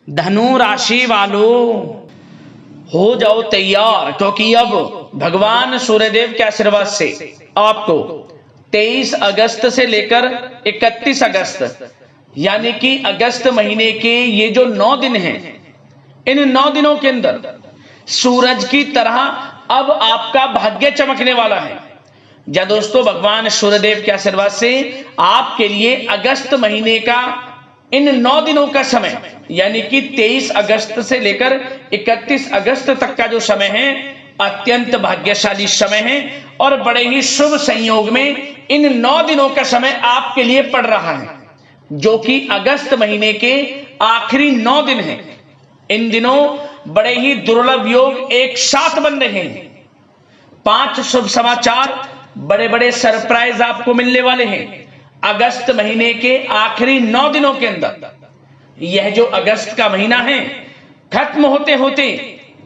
धनु राशि वालों हो जाओ तैयार, क्योंकि अब भगवान सूर्यदेव के आशीर्वाद से आपको 23 अगस्त से लेकर 31 अगस्त यानी कि अगस्त महीने के ये जो 9 दिन हैं, इन 9 दिनों के अंदर सूरज की तरह अब आपका भाग्य चमकने वाला है। या दोस्तों, भगवान सूर्यदेव के आशीर्वाद से आपके लिए अगस्त महीने का इन 9 दिनों का समय यानी कि 23 अगस्त से लेकर 31 अगस्त तक का जो समय है, अत्यंत भाग्यशाली समय है और बड़े ही शुभ संयोग में इन 9 दिनों का समय आपके लिए पड़ रहा है, जो कि अगस्त महीने के आखिरी 9 दिन हैं। इन दिनों बड़े ही दुर्लभ योग एक साथ बन रहे हैं। 5 शुभ समाचार, बड़े बड़े सरप्राइज आपको मिलने वाले हैं अगस्त महीने के आखिरी 9 दिनों के अंदर। यह जो अगस्त का महीना है, खत्म होते होते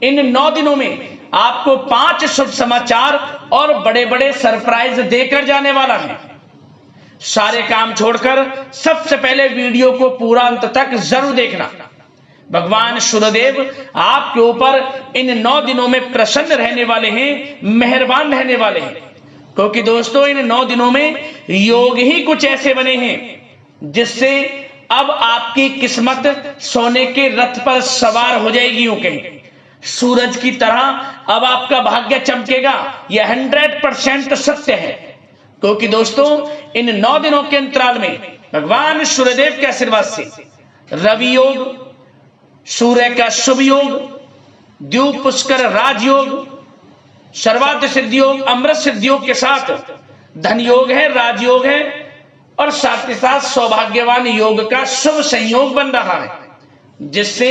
इन 9 दिनों में आपको 5 शुभ समाचार और बड़े बड़े सरप्राइज देकर जाने वाला है। सारे काम छोड़कर सबसे पहले वीडियो को पूरा अंत तक जरूर देखना। भगवान सूर्यदेव आपके ऊपर इन 9 दिनों में प्रसन्न रहने वाले हैं, मेहरबान रहने वाले हैं, क्योंकि दोस्तों इन 9 दिनों में योग ही कुछ ऐसे बने हैं जिससे अब आपकी किस्मत सोने के रथ पर सवार हो जाएगी। यूं कहें सूरज की तरह अब आपका भाग्य चमकेगा। यह 100% सत्य है, क्योंकि दोस्तों इन 9 दिनों के अंतराल में भगवान सूर्यदेव के आशीर्वाद से रवि योग, सूर्य का शुभ योग, द्यूप पुष्कर राजयोग, सर्वार्थ सिद्धि योग, अमृत सिद्धि योग के साथ धन योग है, राजयोग है और साथ ही साथ सौभाग्यवान योग का शुभ संयोग बन रहा है, जिससे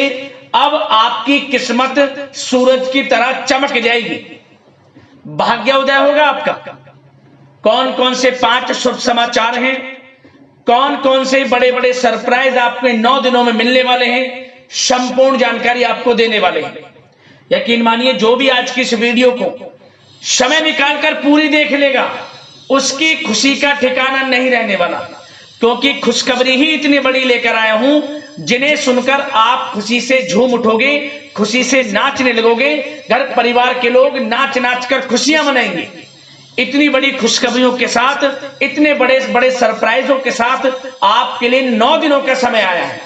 अब आपकी किस्मत सूरज की तरह चमक जाएगी। भाग्य उदय होगा आपका। कौन कौन से 5 शुभ समाचार हैं, कौन कौन से बड़े बड़े सरप्राइज आपको इन 9 दिनों में मिलने वाले हैं, संपूर्ण जानकारी आपको देने वाले हैं। यकीन मानिए, जो भी आज की इस वीडियो को समय निकालकर पूरी देख लेगा, उसकी खुशी का ठिकाना नहीं रहने वाला, क्योंकि खुशखबरी ही इतनी बड़ी लेकर आया हूं जिन्हें सुनकर आप खुशी से झूम उठोगे, खुशी से नाचने लगोगे, घर परिवार के लोग नाच नाच कर खुशियां मनाएंगे। इतनी बड़ी खुशखबरियों के साथ, इतने बड़े बड़े सरप्राइजों के साथ आपके लिए 9 दिनों का समय आया है।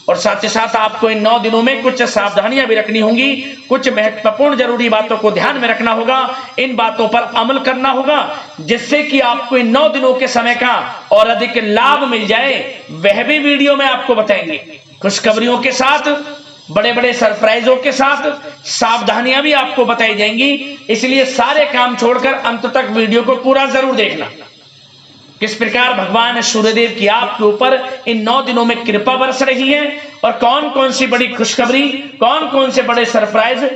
और साथ ही साथ आपको इन 9 दिनों में कुछ सावधानियां भी रखनी होंगी, कुछ महत्वपूर्ण जरूरी बातों को ध्यान में रखना होगा, इन बातों पर अमल करना होगा, जिससे कि आपको इन 9 दिनों के समय का और अधिक लाभ मिल जाए। वह भी वीडियो में आपको बताएंगे, खुशखबरियों के साथ, बड़े बड़े सरप्राइजों के साथ सावधानियां भी आपको बताई जाएंगी। इसलिए सारे काम छोड़कर अंत तक वीडियो को पूरा जरूर देखना। किस प्रकार भगवान सूर्यदेव की आपके ऊपर इन 9 दिनों में कृपा बरस रही है और कौन कौन सी बड़ी खुशखबरी, कौन कौन से बड़े सरप्राइज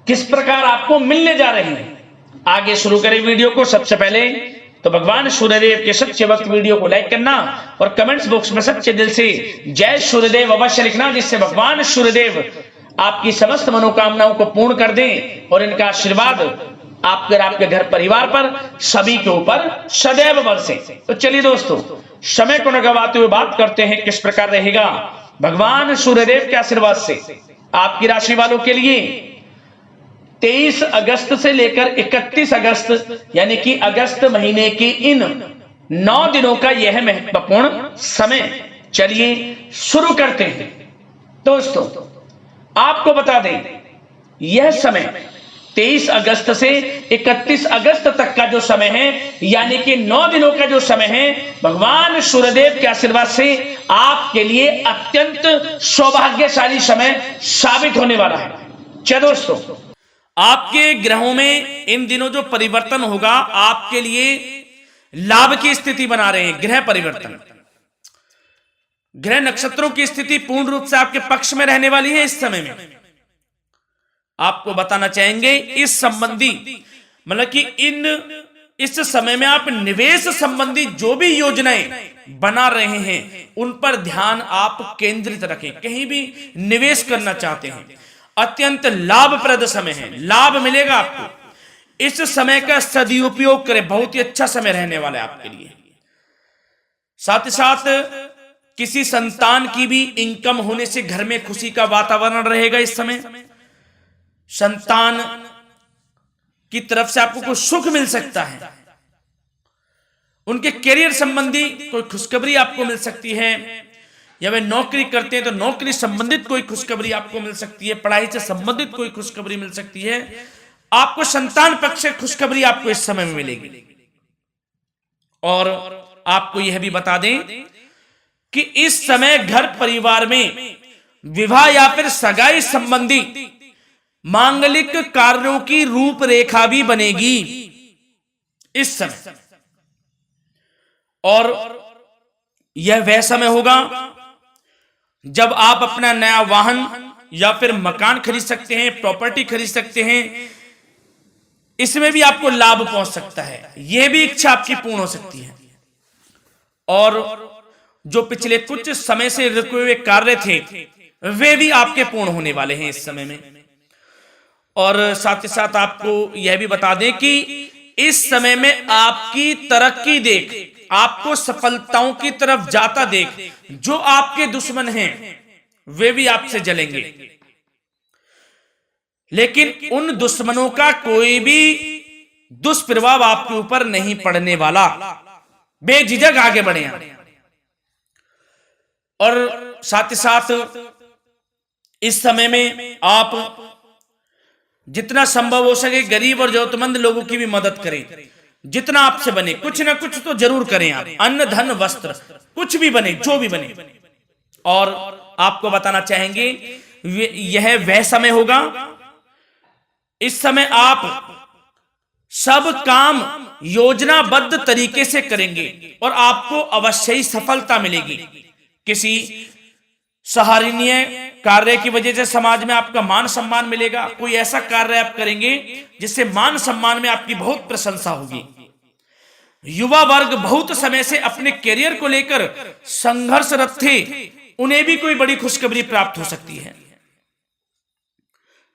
किस प्रकार आपको मिलने जा रहे हैं। आगे शुरू करें वीडियो को। सबसे पहले तो भगवान सूर्यदेव के सच्चे भक्त वीडियो को लाइक करना और कमेंट्स बॉक्स में सच्चे दिल से जय सूर्यदेव अवश्य लिखना, जिससे भगवान सूर्यदेव आपकी समस्त मनोकामनाओं को पूर्ण कर दें और इनका आशीर्वाद आपके घर परिवार पर सभी के ऊपर सदैव बरसे। तो चलिए दोस्तों, समय को न गवाते हुए बात करते हैं किस प्रकार रहेगा भगवान सूर्यदेव के आशीर्वाद से आपकी राशि वालों के लिए 23 अगस्त से लेकर 31 अगस्त यानी कि अगस्त महीने के इन 9 दिनों का यह महत्वपूर्ण समय। चलिए शुरू करते हैं। दोस्तों आपको बता दें, यह समय 23 अगस्त से 31 अगस्त तक का जो समय है, यानी कि 9 दिनों का जो समय है, भगवान सूर्यदेव के आशीर्वाद से आपके लिए अत्यंत सौभाग्यशाली समय साबित होने वाला है। चलो दोस्तों, आपके ग्रहों में इन दिनों जो परिवर्तन होगा, आपके लिए लाभ की स्थिति बना रहे हैं। ग्रह परिवर्तन, ग्रह नक्षत्रों की स्थिति पूर्ण रूप से आपके पक्ष में रहने वाली है। इस समय में आपको बताना चाहेंगे इस संबंधी, मतलब कि इस समय में आप निवेश संबंधी जो भी योजनाएं बना रहे हैं, उन पर ध्यान आप केंद्रित रखें। कहीं भी निवेश करना चाहते हैं, अत्यंत लाभप्रद समय है, लाभ मिलेगा आपको। इस समय का सदुपयोग करें, बहुत ही अच्छा समय रहने वाला है आपके लिए। साथ ही साथ किसी संतान की भी इनकम होने से घर में खुशी का वातावरण रहेगा। इस समय संतान की तरफ से आपको कोई सुख मिल सकता है, उनके करियर संबंधी कोई खुशखबरी आपको मिल सकती है, या वे नौकरी करते हैं तो नौकरी संबंधित कोई खुशखबरी आपको मिल सकती है, पढ़ाई से संबंधित कोई खुशखबरी मिल सकती है। आपको संतान पक्ष से खुशखबरी आपको इस समय में मिलेगी। और आपको यह भी बता दें कि इस समय घर परिवार में विवाह या फिर सगाई संबंधी मांगलिक कार्यों की रूपरेखा भी बनेगी इस समय। और यह वह समय होगा जब आप अपना नया वाहन या फिर मकान खरीद सकते हैं, प्रॉपर्टी खरीद सकते हैं। इसमें भी आपको लाभ पहुंच सकता है, यह भी इच्छा आपकी पूर्ण हो सकती है। और जो पिछले कुछ समय से रुके हुए कार्य थे वे भी आपके पूर्ण होने वाले हैं इस समय में। और साथ ही साथ आपको यह भी बता दें कि इस समय में आपकी तरक्की देख, आपको सफलताओं की तरफ जाता देख जो आपके दुश्मन हैं वे भी आपसे जलेंगे, लेकिन उन दुश्मनों का कोई भी दुष्प्रभाव आपके ऊपर नहीं पड़ने वाला। बेझिझक आगे बढ़े आप। और साथ ही साथ इस समय में आप जितना संभव हो सके गरीब और जरूरतमंद लोगों की भी मदद करें। जितना आपसे बने कुछ ना कुछ तो जरूर करें आप, अन्न धन वस्त्र कुछ भी बने, जो भी बने। और आपको बताना चाहेंगे यह वह समय होगा, इस समय आप सब काम योजनाबद्ध तरीके से करेंगे और आपको अवश्य ही सफलता मिलेगी। किसी सराहनीय कार्य की वजह से समाज में आपका मान सम्मान मिलेगा। कोई ऐसा कार्य आप करेंगे जिससे मान सम्मान में आपकी बहुत प्रशंसा होगी। युवा वर्ग बहुत समय से अपने करियर को लेकर संघर्षरत थे, उन्हें भी कोई बड़ी खुशखबरी प्राप्त हो सकती है,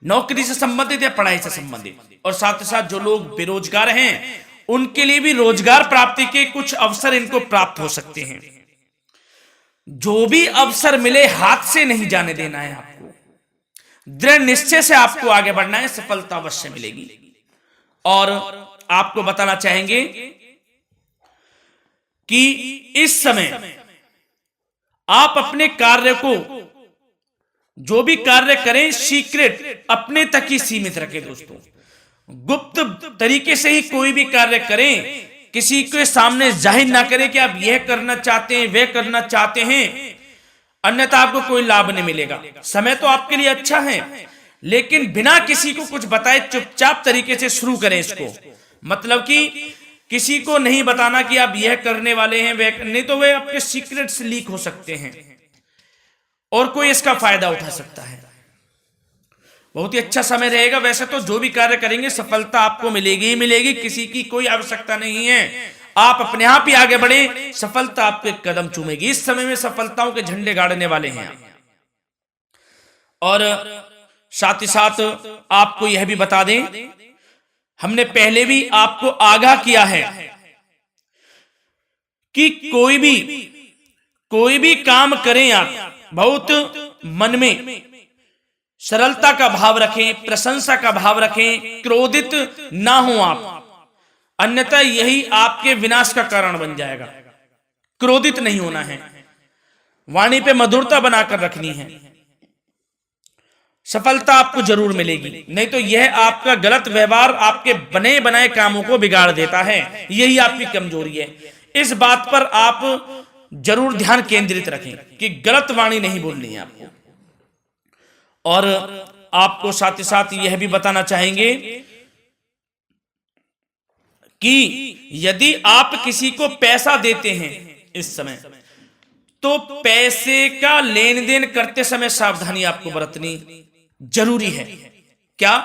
नौकरी से संबंधित या पढ़ाई से संबंधित। और साथ ही साथ जो लोग बेरोजगार हैं उनके लिए भी रोजगार प्राप्ति के कुछ अवसर इनको प्राप्त हो सकते हैं। जो भी अवसर मिले हाथ से नहीं जाने देना है आपको, दृढ़ निश्चय से आपको आगे बढ़ना है, सफलता अवश्य मिलेगी। और आपको बताना चाहेंगे कि इस समय आप अपने कार्य को, जो भी कार्य करें, सीक्रेट अपने तक ही सीमित रखें दोस्तों। गुप्त तरीके से ही कोई भी कार्य करें, किसी के सामने जाहिर ना करें कि आप यह करना चाहते हैं, वह करना चाहते हैं, अन्यथा आपको कोई लाभ नहीं मिलेगा। समय तो आपके लिए अच्छा है, लेकिन बिना किसी को कुछ बताए चुपचाप तरीके से शुरू करें इसको। मतलब कि किसी को नहीं बताना कि आप यह करने वाले हैं, वह नहीं, तो वे आपके सीक्रेट्स लीक हो सकते हैं और कोई इसका फायदा उठा सकता है। बहुत ही अच्छा समय रहेगा। वैसे तो जो भी कार्य करेंगे सफलता आपको मिलेगी ही मिलेगी, किसी की कोई आवश्यकता नहीं है। आप अपने आप ही आगे बढ़े, सफलता आपके कदम चूमेगी। इस समय में सफलताओं के झंडे गाड़ने वाले हैं। और साथ ही साथ आपको यह भी बता दें, हमने पहले भी आपको आगाह किया है कि कोई भी काम करें आप बहुत मन में सरलता का भाव रखें, प्रशंसा का भाव रखें, क्रोधित ना हो आप, अन्यथा यही आपके विनाश का कारण बन जाएगा। क्रोधित नहीं होना है, वाणी पे मधुरता बनाकर रखनी है, सफलता आपको जरूर मिलेगी। नहीं तो यह आपका गलत व्यवहार आपके बने बनाए कामों को बिगाड़ देता है, यही आपकी कमजोरी है। इस बात पर आप जरूर ध्यान केंद्रित रखें कि गलत वाणी नहीं बोलनी है आपको। और आपको साथ ही साथ यह भी बताना चाहेंगे कि यदि आप किसी को पैसा देते हैं इस समय, तो पैसे का लेन देन करते समय सावधानी आपको बरतनी जरूरी है। क्या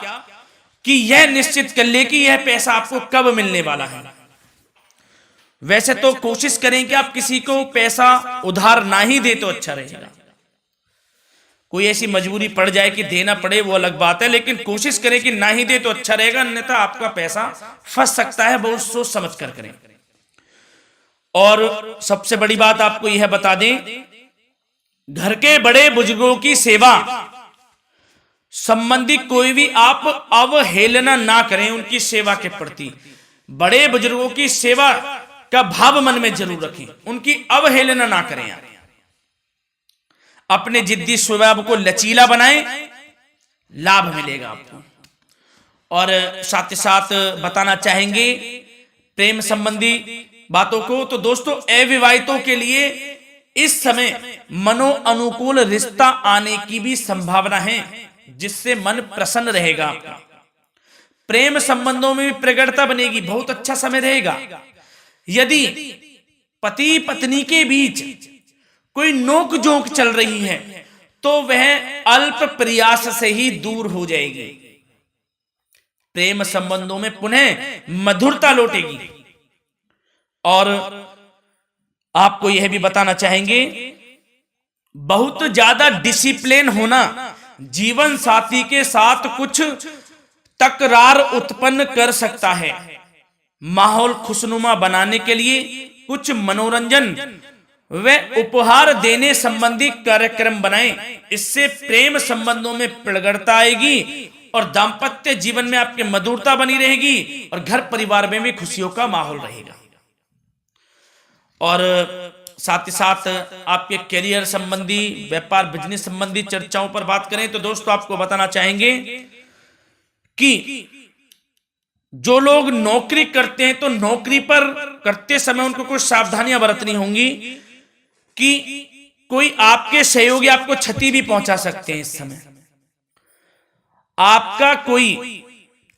कि यह निश्चित कर ले कि यह पैसा आपको कब मिलने वाला है। वैसे तो कोशिश करें कि आप किसी को पैसा उधार ना ही दे तो अच्छा रहेगा। कोई ऐसी मजबूरी पड़ जाए कि देना पड़े वो अलग बात है, लेकिन कोशिश करें कि ना ही दे तो अच्छा रहेगा, अन्यथा आपका पैसा फंस सकता है। बहुत सोच समझ कर करें। और सबसे बड़ी बात आपको यह बता दें घर के बड़े बुजुर्गों की सेवा संबंधी कोई भी आप अवहेलना ना करें। उनकी सेवा के प्रति बड़े बुजुर्गों की सेवा का भाव मन में जरूर रखें, उनकी अवहेलना ना करें आप। अपने जिद्दी स्वभाव को लचीला बनाएं, लाभ मिलेगा आपको। और साथ ही साथ बताना चाहेंगे प्रेम संबंधी बातों को, तो दोस्तों अविवाहितों के लिए इस समय मनो अनुकूल रिश्ता आने की भी संभावना है, जिससे मन प्रसन्न रहेगा आपका। प्रेम संबंधों में भी प्रगाढ़ता बनेगी, बहुत अच्छा समय रहेगा। यदि पति पत्नी के बीच कोई नोक झोंक चल रही है तो वह अल्प प्रयास से ही दूर हो जाएगी। प्रेम संबंधों में पुनः मधुरता लौटेगी। और आपको यह भी बताना चाहेंगे, बहुत ज्यादा डिसिप्लिन होना जीवन साथी के साथ कुछ तकरार उत्पन्न कर सकता है। माहौल खुशनुमा बनाने के लिए कुछ मनोरंजन व उपहार देने संबंधी कार्यक्रम बनाएं। इससे प्रेम संबंधों में प्रगाढ़ता आएगी और दाम्पत्य जीवन में आपकी मधुरता बनी रहेगी और घर परिवार में भी खुशियों का माहौल रहेगा। और साथ ही साथ आपके करियर संबंधी, व्यापार बिजनेस संबंधी चर्चाओं पर बात करें तो दोस्तों आपको बताना चाहेंगे कि जो लोग नौकरी करते हैं तो नौकरी पर करते समय उनको कुछ सावधानियां बरतनी होंगी कि कोई आपके सहयोगी आपको क्षति भी पहुंचा सकते हैं। इस समय आपका कोई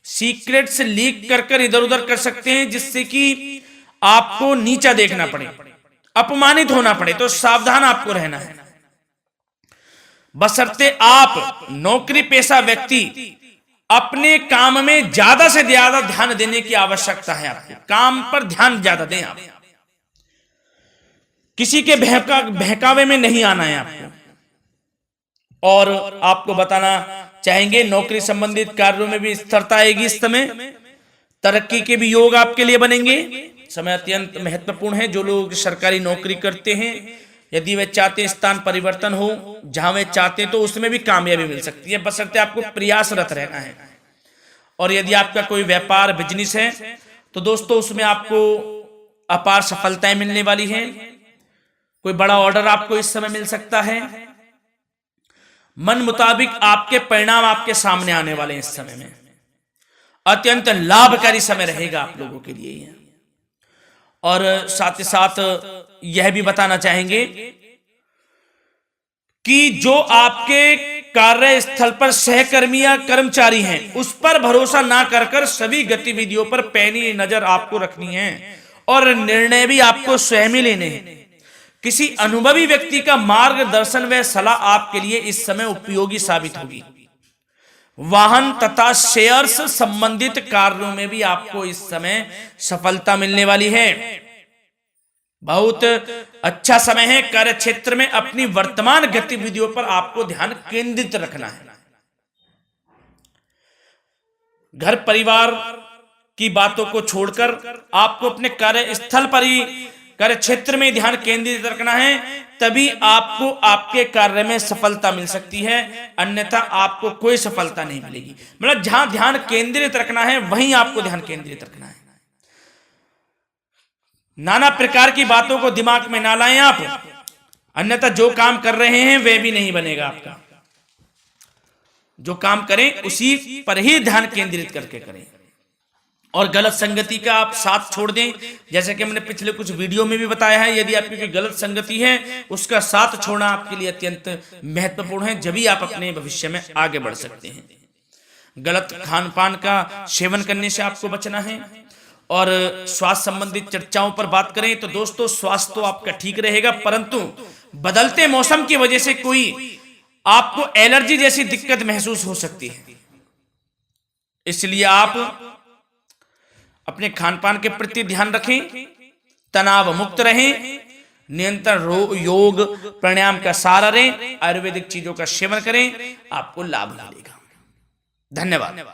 सीक्रेट्स लीक कर इधर उधर कर सकते हैं, जिससे कि आपको नीचा देखना पड़े, अपमानित होना पड़े। तो सावधान आपको रहना है। बशर्ते आप नौकरी पेशा व्यक्ति अपने काम में ज्यादा से ज्यादा ध्यान देने की आवश्यकता है। आपको काम पर ध्यान ज्यादा दें। आप किसी के बहकावे में नहीं आना है आपको। और आपको बताना चाहेंगे नौकरी संबंधित कार्यों में भी स्थिरता आएगी। इस समय तरक्की के भी योग आपके लिए बनेंगे। समय अत्यंत महत्वपूर्ण है। जो लोग सरकारी नौकरी करते हैं, यदि वे चाहते हैं स्थान परिवर्तन हो, जहां वे चाहते हैं, तो उसमें भी कामयाबी मिल सकती है, बशर्ते आपको प्रयासरत रहना है। और यदि आपका कोई व्यापार बिजनेस है तो दोस्तों उसमें आपको अपार सफलताएं मिलने वाली हैं। कोई बड़ा ऑर्डर आपको इस समय मिल सकता है। मन मुताबिक आपके परिणाम आपके सामने आने वाले हैं। इस समय में अत्यंत लाभकारी समय रहेगा आप लोगों के लिए। और साथ ही साथ यह भी बताना चाहेंगे कि जो आपके कार्यस्थल पर सहकर्मी या कर्मचारी हैं, उस पर भरोसा ना कर सभी गतिविधियों पर पैनी नजर आपको रखनी है और निर्णय भी आपको स्वयं ही लेने हैं। किसी अनुभवी व्यक्ति का मार्गदर्शन व सलाह आपके लिए इस समय उपयोगी साबित होगी। वाहन तथा शेयर्स संबंधित कार्यों में भी आपको इस समय सफलता मिलने वाली है। बहुत अच्छा समय है। कार्य क्षेत्र में अपनी वर्तमान गतिविधियों पर आपको ध्यान केंद्रित रखना है। घर परिवार की बातों को छोड़कर आपको अपने कार्यस्थल पर ही, कार्य क्षेत्र में ध्यान केंद्रित रखना है, तभी आपको आपके कार्य में सफलता मिल सकती है, अन्यथा आपको कोई सफलता नहीं मिलेगी। मतलब जहां ध्यान केंद्रित रखना है वहीं आपको ध्यान केंद्रित रखना है। नाना प्रकार की बातों को दिमाग में ना लाएं आप, अन्यथा जो काम कर रहे हैं वह भी नहीं बनेगा आपका। जो काम करें उसी पर ही ध्यान केंद्रित करके करें और गलत संगति का आप साथ छोड़ दें। जैसे कि मैंने पिछले कुछ वीडियो में भी बताया है, यदि आपकी कोई गलत संगति है उसका साथ छोड़ना आपके लिए अत्यंत महत्वपूर्ण है, जब भी आप अपने भविष्य में आगे बढ़ सकते हैं। गलत खान पान का सेवन करने से आपको बचना है। और स्वास्थ्य संबंधित चर्चाओं पर बात करें तो दोस्तों स्वास्थ्य तो आपका ठीक रहेगा, परंतु बदलते मौसम की वजह से कोई आपको एलर्जी जैसी दिक्कत महसूस हो सकती है। इसलिए आप अपने खान पान के प्रति ध्यान रखें, तनाव मुक्त रहें, नियंत्रण योग प्राणायाम का सहारा लें, आयुर्वेदिक चीजों का सेवन करें, आपको लाभ मिलेगा। धन्यवाद।